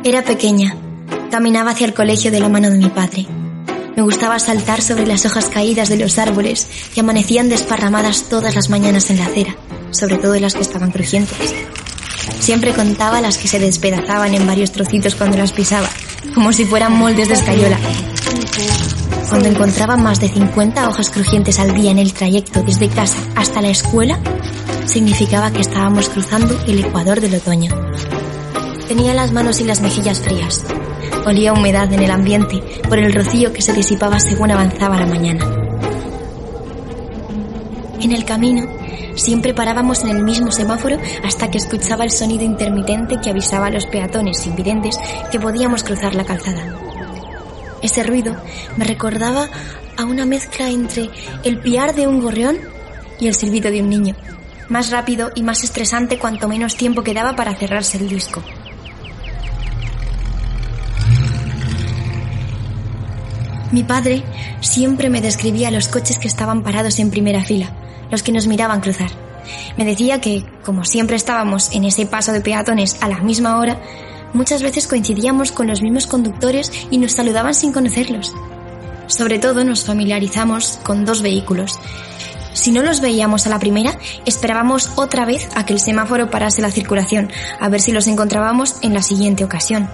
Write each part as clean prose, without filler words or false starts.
Era pequeña. Caminaba hacia el colegio de la mano de mi padre. Me gustaba saltar sobre las hojas caídas de los árboles que amanecían desparramadas todas las mañanas en la acera, sobre todo las que estaban crujientes. Siempre contaba las que se despedazaban en varios trocitos cuando las pisaba, como si fueran moldes de escayola. Cuando encontraba más de 50 hojas crujientes al día en el trayecto desde casa hasta la escuela, significaba que estábamos cruzando el ecuador del otoño. Tenía las manos y las mejillas frías. Olía humedad en el ambiente por el rocío que se disipaba según avanzaba la mañana. En el camino siempre parábamos en el mismo semáforo hasta que escuchaba el sonido intermitente que avisaba a los peatones invidentes que podíamos cruzar la calzada. Ese ruido me recordaba a una mezcla entre el piar de un gorrión y el silbido de un niño, más rápido y más estresante cuanto menos tiempo quedaba para cerrarse el disco. Mi padre siempre me describía los coches que estaban parados en primera fila, los que nos miraban cruzar. Me decía que, como siempre estábamos en ese paso de peatones a la misma hora, muchas veces coincidíamos con los mismos conductores y nos saludaban sin conocerlos. Sobre todo nos familiarizamos con dos vehículos. Si no los veíamos a la primera, esperábamos otra vez a que el semáforo parase la circulación, a ver si los encontrábamos en la siguiente ocasión.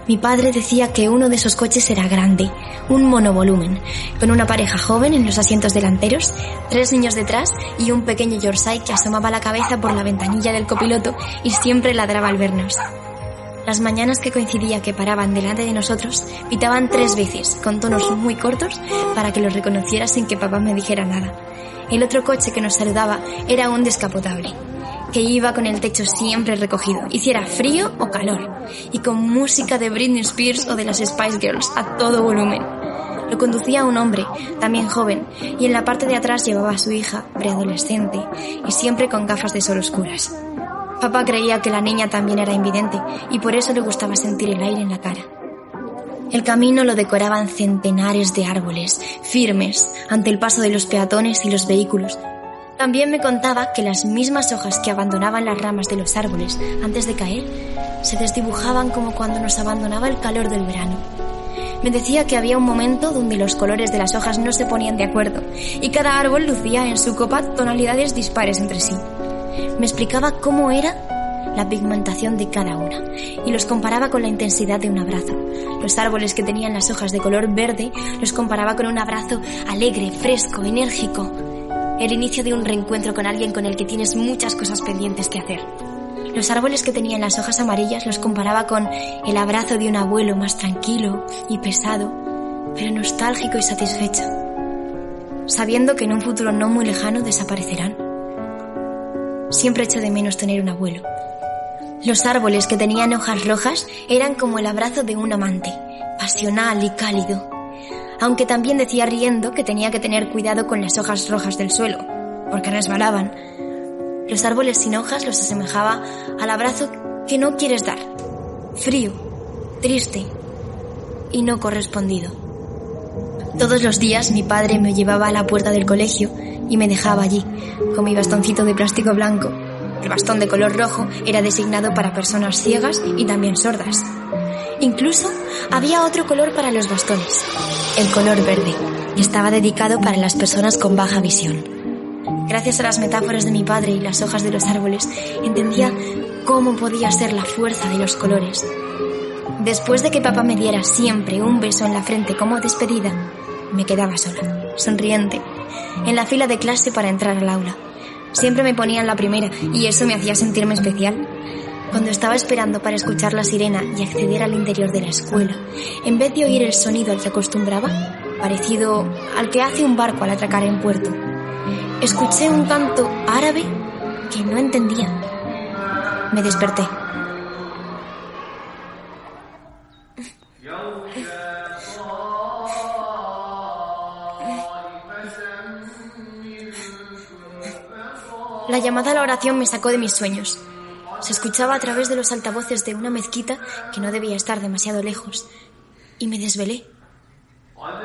Mi padre decía que uno de esos coches era grande, un monovolumen, con una pareja joven en los asientos delanteros, 3 niños detrás y un pequeño Yorkshire que asomaba la cabeza por la ventanilla del copiloto y siempre ladraba al vernos. Las mañanas que coincidía que paraban delante de nosotros, pitaban 3 veces, con tonos muy cortos, para que los reconociera sin que papá me dijera nada. El otro coche que nos saludaba era un descapotable, que iba con el techo siempre recogido, hiciera frío o calor, y con música de Britney Spears o de las Spice Girls a todo volumen. Lo conducía un hombre, también joven, y en la parte de atrás llevaba a su hija, preadolescente, y siempre con gafas de sol oscuras. Papá creía que la niña también era invidente, y por eso le gustaba sentir el aire en la cara. El camino lo decoraban centenares de árboles, firmes, ante el paso de los peatones y los vehículos. También me contaba que las mismas hojas que abandonaban las ramas de los árboles antes de caer se desdibujaban como cuando nos abandonaba el calor del verano. Me decía que había un momento donde los colores de las hojas no se ponían de acuerdo y cada árbol lucía en su copa tonalidades dispares entre sí. Me explicaba cómo era la pigmentación de cada una y los comparaba con la intensidad de un abrazo. Los árboles que tenían las hojas de color verde los comparaba con un abrazo alegre, fresco, enérgico. El inicio de un reencuentro con alguien con el que tienes muchas cosas pendientes que hacer. Los árboles que tenían las hojas amarillas los comparaba con el abrazo de un abuelo más tranquilo y pesado, pero nostálgico y satisfecho, sabiendo que en un futuro no muy lejano desaparecerán. Siempre echo de menos tener un abuelo. Los árboles que tenían hojas rojas eran como el abrazo de un amante, pasional y cálido. Aunque también decía riendo que tenía que tener cuidado con las hojas rojas del suelo, porque resbalaban. Los árboles sin hojas los asemejaba al abrazo que no quieres dar, frío, triste y no correspondido. Todos los días mi padre me llevaba a la puerta del colegio y me dejaba allí, con mi bastoncito de plástico blanco. El bastón de color rojo era designado para personas ciegas y también sordas. Incluso había otro color para los bastones, el color verde, que estaba dedicado para las personas con baja visión. Gracias a las metáforas de mi padre y las hojas de los árboles, entendía cómo podía ser la fuerza de los colores. Después de que papá me diera siempre un beso en la frente como despedida, me quedaba sola, sonriente, en la fila de clase para entrar al aula. Siempre me ponían la primera y eso me hacía sentirme especial. Cuando estaba esperando para escuchar la sirena y acceder al interior de la escuela, en vez de oír el sonido al que acostumbraba, parecido al que hace un barco al atracar en puerto, escuché un canto árabe que no entendía. Me desperté. La llamada a la oración me sacó de mis sueños. Se escuchaba a través de los altavoces de una mezquita que no debía estar demasiado lejos, y me desvelé.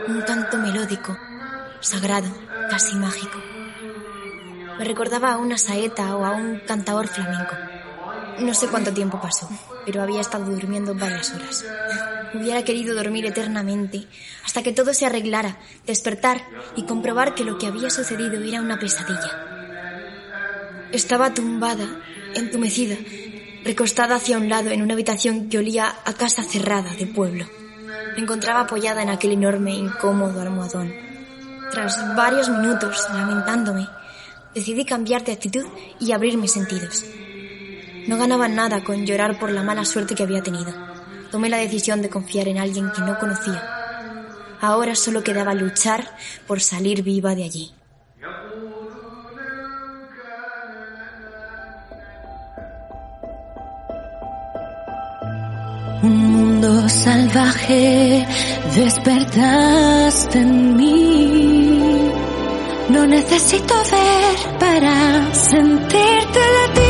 Un canto melódico, sagrado, casi mágico. Me recordaba a una saeta o a un cantaor flamenco. No sé cuánto tiempo pasó, pero había estado durmiendo varias horas. Hubiera querido dormir eternamente, hasta que todo se arreglara, despertar y comprobar que lo que había sucedido era una pesadilla. Estaba tumbada, entumecida, recostada hacia un lado en una habitación que olía a casa cerrada de pueblo. Me encontraba apoyada en aquel enorme e incómodo almohadón. Tras varios minutos, lamentándome, decidí cambiar de actitud y abrir mis sentidos. No ganaba nada con llorar por la mala suerte que había tenido. Tomé la decisión de confiar en alguien que no conocía. Ahora solo quedaba luchar por salir viva de allí. Un mundo salvaje despertaste en mí. No necesito ver para sentirte de ti.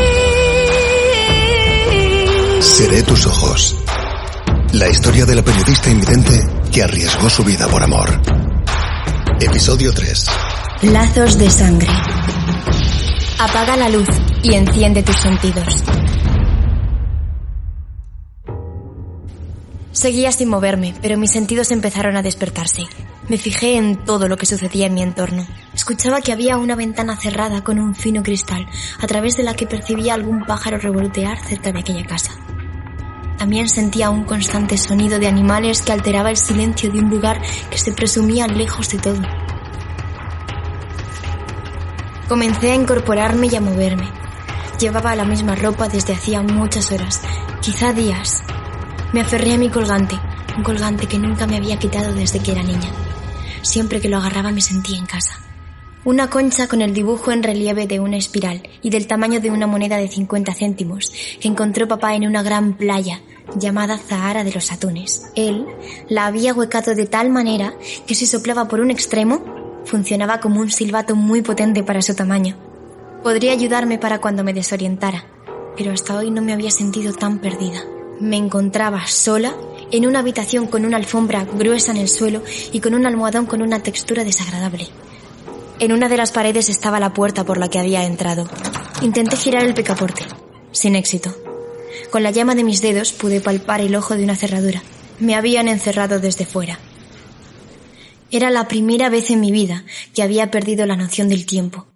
Seré tus ojos. La historia de la periodista invidente que arriesgó su vida por amor. Episodio 3. Lazos de sangre. Apaga la luz y enciende tus sentidos. Seguía sin moverme, pero mis sentidos empezaron a despertarse. Me fijé en todo lo que sucedía en mi entorno. Escuchaba que había una ventana cerrada con un fino cristal, a través de la que percibía algún pájaro revolotear cerca de aquella casa. También sentía un constante sonido de animales que alteraba el silencio de un lugar que se presumía lejos de todo. Comencé a incorporarme y a moverme. Llevaba la misma ropa desde hacía muchas horas, quizá días. Me aferré a mi colgante, un colgante que nunca me había quitado desde que era niña. Siempre que lo agarraba me sentía en casa. Una concha con el dibujo en relieve de una espiral y del tamaño de una moneda de 50 céntimos que encontró papá en una gran playa llamada Zahara de los Atunes. Él la había huecado de tal manera que si soplaba por un extremo, funcionaba como un silbato muy potente para su tamaño. Podría ayudarme para cuando me desorientara, pero hasta hoy no me había sentido tan perdida. Me encontraba sola en una habitación con una alfombra gruesa en el suelo y con un almohadón con una textura desagradable. En una de las paredes estaba la puerta por la que había entrado. Intenté girar el picaporte, sin éxito. Con la llama de mis dedos pude palpar el ojo de una cerradura. Me habían encerrado desde fuera. Era la primera vez en mi vida que había perdido la noción del tiempo.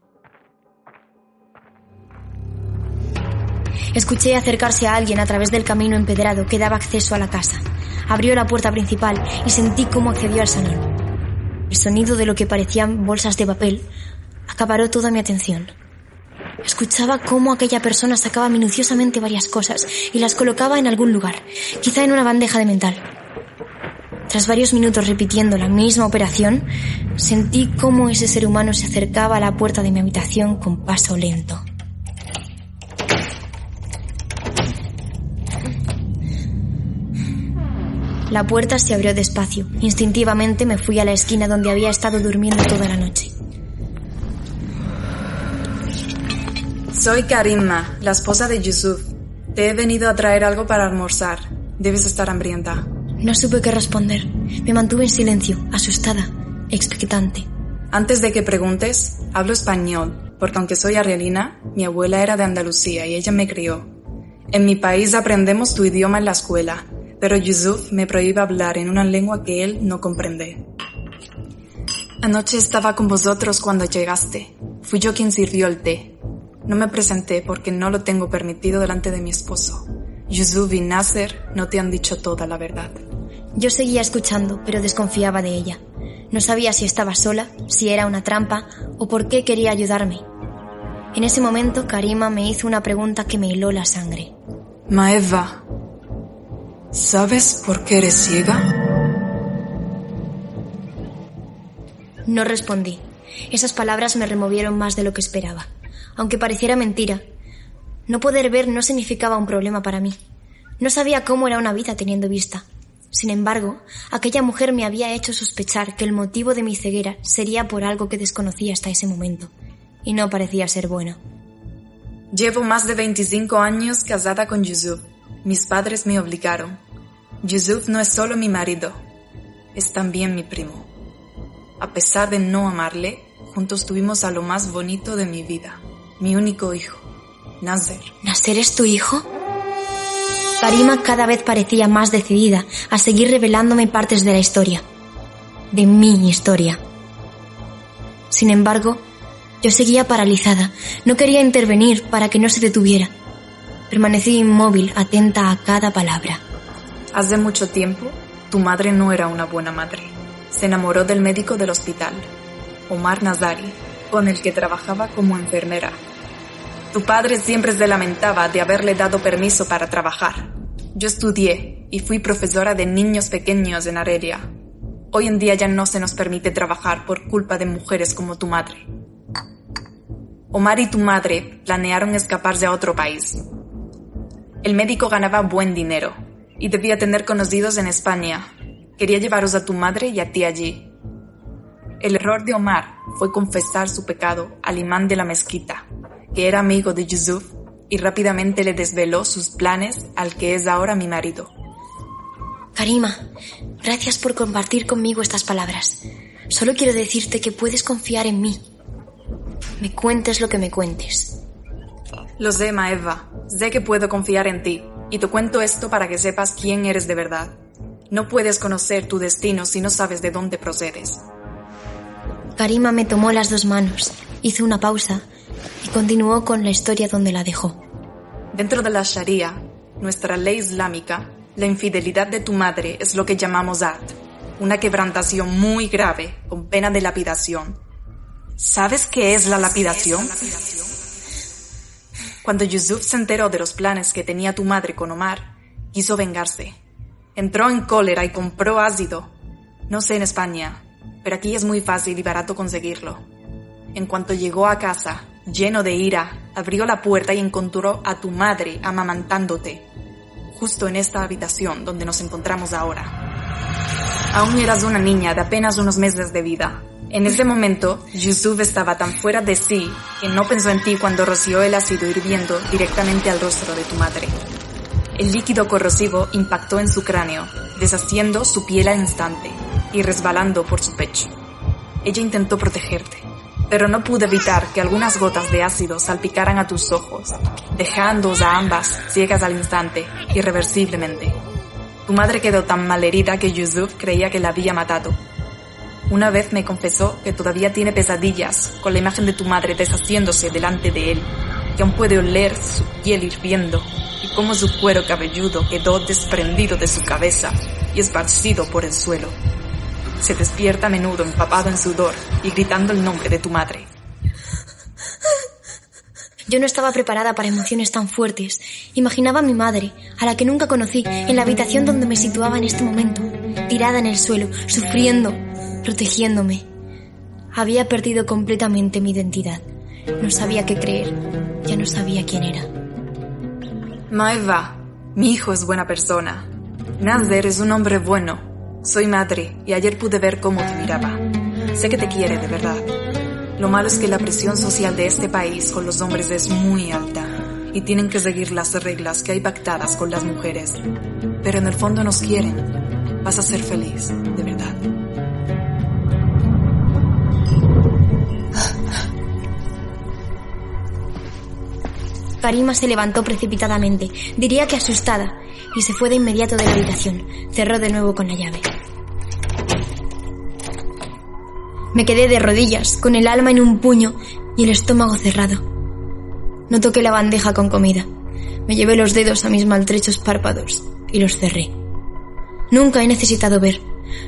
Escuché acercarse a alguien a través del camino empedrado que daba acceso a la casa. Abrió la puerta principal y sentí cómo accedió al salón. El sonido de lo que parecían bolsas de papel acaparó toda mi atención. Escuchaba cómo aquella persona sacaba minuciosamente varias cosas y las colocaba en algún lugar, quizá en una bandeja de metal. Tras varios minutos repitiendo la misma operación, sentí cómo ese ser humano se acercaba a la puerta de mi habitación con paso lento. La puerta se abrió despacio. Instintivamente me fui a la esquina donde había estado durmiendo toda la noche. Soy Karima, la esposa de Yusuf. Te he venido a traer algo para almorzar. Debes estar hambrienta. No supe qué responder. Me mantuve en silencio, asustada, expectante. Antes de que preguntes, hablo español, porque aunque soy argelina, mi abuela era de Andalucía y ella me crió. En mi país aprendemos tu idioma en la escuela, pero Yusuf me prohíbe hablar en una lengua que él no comprende. Anoche estaba con vosotros cuando llegaste. Fui yo quien sirvió el té. No me presenté porque no lo tengo permitido delante de mi esposo. Yusuf y Nasser no te han dicho toda la verdad. Yo seguía escuchando, pero desconfiaba de ella. No sabía si estaba sola, si era una trampa o por qué quería ayudarme. En ese momento, Karima me hizo una pregunta que me heló la sangre. Maeva, ¿sabes por qué eres ciega? No respondí. Esas palabras me removieron más de lo que esperaba. Aunque pareciera mentira, no poder ver no significaba un problema para mí. No sabía cómo era una vida teniendo vista. Sin embargo, aquella mujer me había hecho sospechar que el motivo de mi ceguera sería por algo que desconocía hasta ese momento. Y no parecía ser bueno. Llevo más de 25 años casada con Yusuf. Mis padres me obligaron. Yusuf no es solo mi marido, es también mi primo. A pesar de no amarle, juntos tuvimos a lo más bonito de mi vida, mi único hijo, Nasser. ¿Nasser es tu hijo? Karima cada vez parecía más decidida a seguir revelándome partes de la historia, de mi historia. Sin embargo, yo seguía paralizada, no quería intervenir para que no se detuviera. Permanecí inmóvil, atenta a cada palabra. Hace mucho tiempo, tu madre no era una buena madre. Se enamoró del médico del hospital, Omar Nazari, con el que trabajaba como enfermera. Tu padre siempre se lamentaba de haberle dado permiso para trabajar. Yo estudié y fui profesora de niños pequeños en Argelia. Hoy en día ya no se nos permite trabajar por culpa de mujeres como tu madre. Omar y tu madre planearon escaparse a otro país. El médico ganaba buen dinero y debía tener conocidos en España. Quería llevaros a tu madre y a ti allí. El error de Omar fue confesar su pecado al imán de la mezquita, que era amigo de Yusuf, y rápidamente le desveló sus planes al que es ahora mi marido. Karima, gracias por compartir conmigo estas palabras. Solo quiero decirte que puedes confiar en mí. Me cuentes lo que me cuentes. Lo sé, Maeva. Sé que puedo confiar en ti, y te cuento esto para que sepas quién eres de verdad. No puedes conocer tu destino si no sabes de dónde procedes. Karima me tomó las dos manos, hizo una pausa y continuó con la historia donde la dejó. Dentro de la Sharia, nuestra ley islámica, la infidelidad de tu madre es lo que llamamos ad, una quebrantación muy grave con pena de lapidación. ¿Sabes qué es la lapidación? Cuando Yusuf se enteró de los planes que tenía tu madre con Omar, quiso vengarse. Entró en cólera y compró ácido. No sé en España, pero aquí es muy fácil y barato conseguirlo. En cuanto llegó a casa, lleno de ira, abrió la puerta y encontró a tu madre amamantándote, justo en esta habitación donde nos encontramos ahora. Aún eras una niña de apenas unos meses de vida. En ese momento, Yusuf estaba tan fuera de sí que no pensó en ti cuando roció el ácido hirviendo directamente al rostro de tu madre. El líquido corrosivo impactó en su cráneo, deshaciendo su piel al instante y resbalando por su pecho. Ella intentó protegerte, pero no pudo evitar que algunas gotas de ácido salpicaran a tus ojos, dejándoos a ambas ciegas al instante, irreversiblemente. Tu madre quedó tan malherida que Yusuf creía que la había matado. Una vez me confesó que todavía tiene pesadillas con la imagen de tu madre deshaciéndose delante de él, que aún puede oler su piel hirviendo y cómo su cuero cabelludo quedó desprendido de su cabeza y esparcido por el suelo. Se despierta a menudo empapado en sudor y gritando el nombre de tu madre. Yo no estaba preparada para emociones tan fuertes. Imaginaba a mi madre, a la que nunca conocí, en la habitación donde me situaba en este momento, tirada en el suelo, sufriendo, protegiéndome. Había perdido completamente mi identidad. No sabía qué creer, ya no sabía quién era. Maeva, mi hijo es buena persona. Nader es un hombre bueno. Soy madre y ayer pude ver cómo te miraba. Sé que te quiere de verdad. Lo malo es que la presión social de este país con los hombres es muy alta y tienen que seguir las reglas que hay pactadas con las mujeres. Pero en el fondo nos quieren. Vas a ser feliz, de verdad. Karima se levantó precipitadamente, diría que asustada, y se fue de inmediato de la habitación. Cerró de nuevo con la llave. Me quedé de rodillas, con el alma en un puño y el estómago cerrado. No toqué la bandeja con comida. Me llevé los dedos a mis maltrechos párpados y los cerré. Nunca he necesitado ver.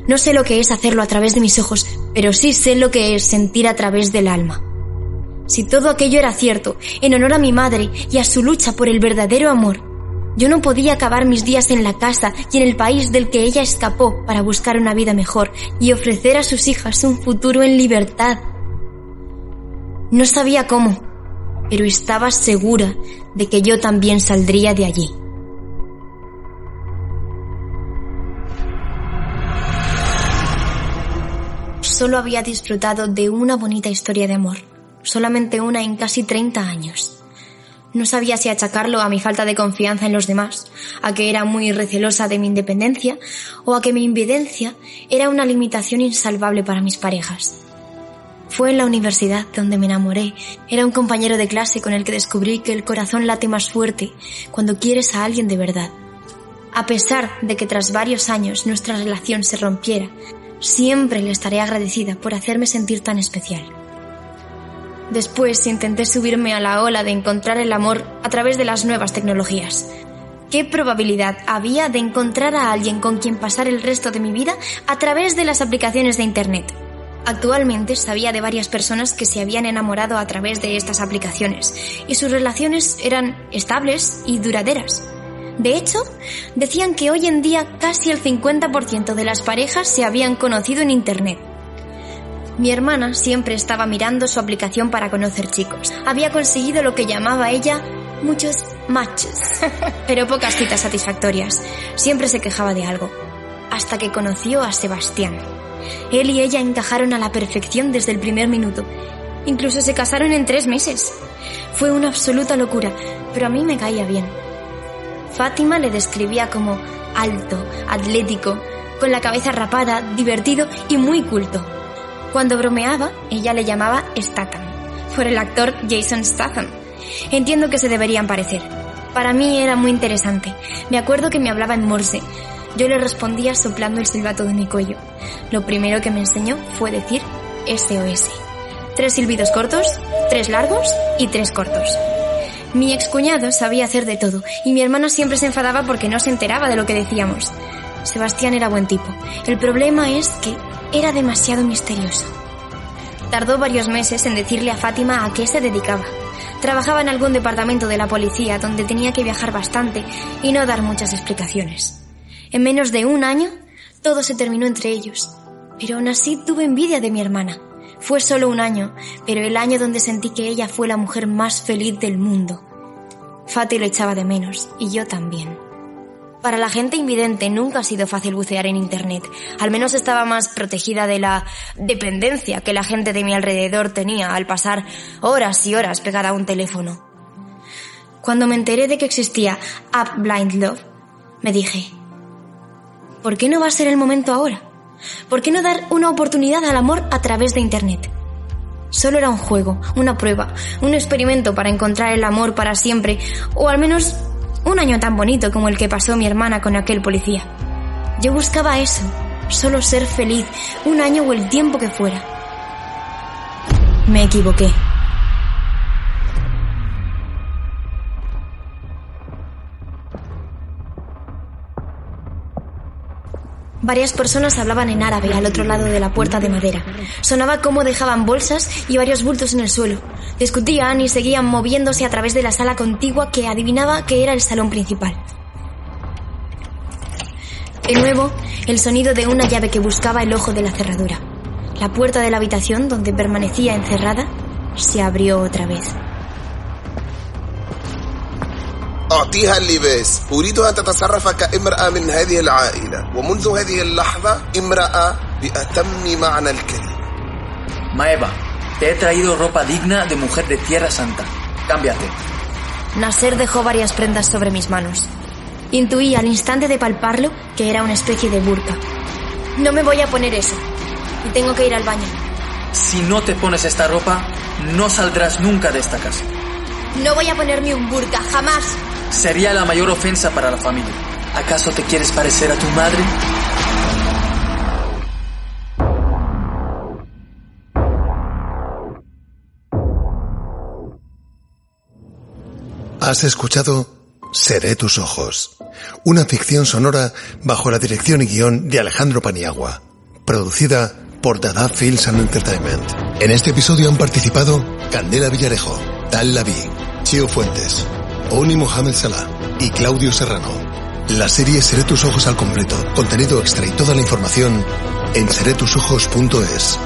No sé lo que es hacerlo a través de mis ojos, pero sí sé lo que es sentir a través del alma. Si todo aquello era cierto, en honor a mi madre y a su lucha por el verdadero amor, yo no podía acabar mis días en la casa y en el país del que ella escapó para buscar una vida mejor y ofrecer a sus hijas un futuro en libertad. No sabía cómo, pero estaba segura de que yo también saldría de allí. Solo había disfrutado de una bonita historia de amor, solamente una en casi 30 años. No sabía si achacarlo a mi falta de confianza en los demás, a que era muy recelosa de mi independencia, o a que mi invidencia era una limitación insalvable para mis parejas. Fue en la universidad donde me enamoré. Era un compañero de clase con el que descubrí que el corazón late más fuerte cuando quieres a alguien de verdad A pesar de que tras varios años nuestra relación se rompiera, siempre le estaré agradecida por hacerme sentir tan especial. Después intenté subirme a la ola de encontrar el amor a través de las nuevas tecnologías. ¿Qué probabilidad había de encontrar a alguien con quien pasar el resto de mi vida a través de las aplicaciones de Internet? Actualmente sabía de varias personas que se habían enamorado a través de estas aplicaciones y sus relaciones eran estables y duraderas. De hecho, decían que hoy en día casi el 50% de las parejas se habían conocido en Internet. Mi hermana siempre estaba mirando su aplicación para conocer chicos. Había conseguido lo que llamaba ella muchos matches, pero pocas citas satisfactorias. Siempre se quejaba de algo. Hasta que conoció a Sebastián. Él y ella encajaron a la perfección desde el primer minuto. Incluso se casaron en 3 meses. Fue una absoluta locura, pero a mí me caía bien. Fátima le describía como alto, atlético, con la cabeza rapada, divertido y muy culto. Cuando bromeaba, ella le llamaba Statham, por el actor Jason Statham. Entiendo que se deberían parecer. Para mí era muy interesante. Me acuerdo que me hablaba en Morse. Yo le respondía soplando el silbato de mi cuello. Lo primero que me enseñó fue decir SOS. 3 silbidos cortos, 3 largos y 3 cortos. Mi excuñado sabía hacer de todo y mi hermana siempre se enfadaba porque no se enteraba de lo que decíamos. Sebastián era buen tipo. El problema es que era demasiado misterioso. Tardó varios meses en decirle a Fátima a qué se dedicaba. Trabajaba en algún departamento de la policía donde tenía que viajar bastante y no dar muchas explicaciones. En menos de 1 año, todo se terminó entre ellos. Pero aún así tuve envidia de mi hermana. Fue solo 1 año, pero el año donde sentí que ella fue la mujer más feliz del mundo. Fati lo echaba de menos, y yo también. Para la gente invidente nunca ha sido fácil bucear en Internet. Al menos estaba más protegida de la dependencia que la gente de mi alrededor tenía al pasar horas y horas pegada a un teléfono. Cuando me enteré de que existía App Blind Love, me dije, ¿por qué no va a ser el momento ahora? ¿Por qué no dar una oportunidad al amor a través de Internet? Solo era un juego, una prueba, un experimento para encontrar el amor para siempre, o al menos 1 año tan bonito como el que pasó mi hermana con aquel policía. Yo buscaba eso, solo ser feliz, 1 año o el tiempo que fuera. Me equivoqué. Varias personas hablaban en árabe al otro lado de la puerta de madera. Sonaba cómo dejaban bolsas y varios bultos en el suelo. Discutían y seguían moviéndose a través de la sala contigua que adivinaba que era el salón principal. De nuevo, el sonido de una llave que buscaba el ojo de la cerradura. La puerta de la habitación donde permanecía encerrada se abrió otra vez. أعطيها اللباس. أريد أن تتصرف كامرأة من هذه العائلة ومنذ هذه اللحظة امرأة بأتم معنى الكلمة. Maeva, te he traído ropa digna de mujer de Tierra Santa. Cámbiate. Nasser dejó varias prendas sobre mis manos. Intuí al instante de palparlo que era una especie de burka. No me voy a poner eso. Y tengo que ir al baño. Si no te pones esta ropa, no saldrás nunca de esta casa. No voy a ponerme un burka, jamás. Sería la mayor ofensa para la familia. ¿Acaso te quieres parecer a tu madre? Has escuchado Seré tus ojos, una ficción sonora bajo la dirección y guión de Alejandro Paniagua, producida por Dada Films and Entertainment. En este episodio han participado Candela Villarejo, Tal Laví, Chio Fuentes, Oni Mohamed Salah y Claudio Serrano. La serie Seré tus ojos al completo, contenido extra y toda la información en seretusojos.es.